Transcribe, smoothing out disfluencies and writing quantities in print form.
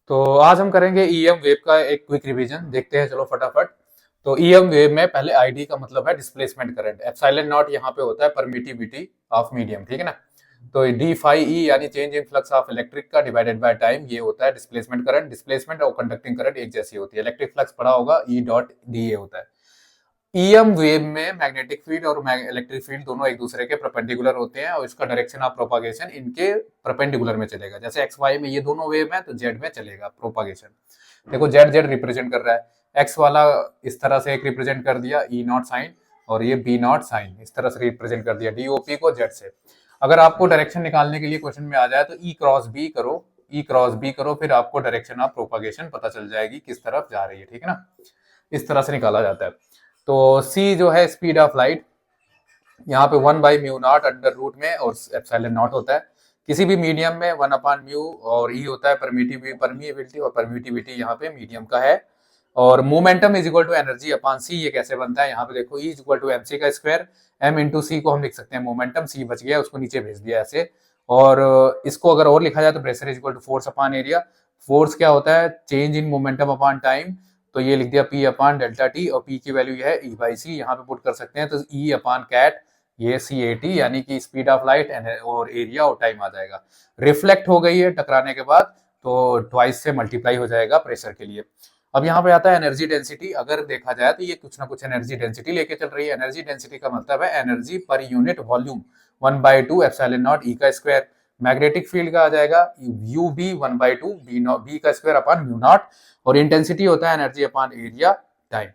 तो आज हम करेंगे ईएम वेव का एक क्विक रिवीजन। देखते हैं चलो फटाफट। तो ईएम वेव में पहले आईडी का मतलब है डिस्प्लेसमेंट करंट, एप्सिलॉन नॉट यहाँ पे होता है परमिटिविटी ऑफ मीडियम, ठीक है ना। तो डी फाई ई यानी change in flux of electric का डिवाइडेड बाय टाइम, ये होता है डिस्प्लेसमेंट करंट। डिस्प्लेसमेंट और कंडक्टिंग करंट एक जैसी होती है, इलेक्ट्रिक फ्लक्स पड़ा होगा ई डॉट डी ए होता है। ईएम वेव में मैग्नेटिक फील्ड और इलेक्ट्रिक फील्ड दोनों एक दूसरे के परपेंडिकुलर होते हैं और इसका डायरेक्शन ऑफ प्रोपागेशन इनके परपेंडिकुलर में चलेगा। जैसे एक्स वाई में ये दोनों वेव है तो जेड में चलेगा प्रोपागेशन। देखो जेड जेड रिप्रेजेंट कर रहा है, एक्स वाला इस तरह से एक रिप्रेजेंट कर दिया ई नॉट साइन, और ये बी नॉट साइन इस तरह से रिप्रेजेंट कर दिया डीओपी को जेड से। अगर आपको डायरेक्शन निकालने के लिए क्वेश्चन में आ जाए तो ई क्रॉस बी करो, ई क्रॉस बी करो, फिर आपको डायरेक्शन ऑफ प्रोपागेशन पता चल जाएगी किस तरफ जा रही है, ठीक है ना। इस तरह से निकाला जाता है। तो c जो है स्पीड ऑफ लाइट, यहाँ पे 1/μ0 अंडर रूट में और एप्सिलॉन नॉट होता है। किसी भी मीडियम में 1/μ और e होता है परमिटिविटी, और परमिटिविटी यहाँ पे मीडियम का है। और momentum is equal to energy upon C. ये कैसे बनता है, यहाँ पे देखो E is equal to mc का स्क्वायर, m इंटू सी को हम लिख सकते हैं मोमेंटम, c बच गया उसको नीचे भेज दिया ऐसे। और इसको अगर और लिखा जाए तो pressure is equal to force upon area. Force क्या होता है, change in momentum upon time, तो ये लिख दिया P अपॉन डेल्टा टी, और P की वैल्यू है E बाई सी, यहाँ पे पुट कर सकते हैं तो E अपॉन कैट, ये CAT यानी कि स्पीड ऑफ लाइट और एरिया और टाइम आ जाएगा। रिफ्लेक्ट हो गई है टकराने के बाद तो ट्वाइस से मल्टीप्लाई हो जाएगा प्रेशर के लिए। अब यहाँ पे आता है एनर्जी डेंसिटी। अगर देखा जाए तो ये कुछ ना कुछ एनर्जी डेंसिटी लेके चल रही है। एनर्जी डेंसिटी का मतलब है energy per unit volume, 1/2 epsilon naught E का स्क्वायर। मैग्नेटिक फील्ड का आ जाएगा यू बी 1/2 बी का स्क्वायर अपॉन म्यू नॉट, और इंटेंसिटी होता है एनर्जी अपॉन एरिया टाइम।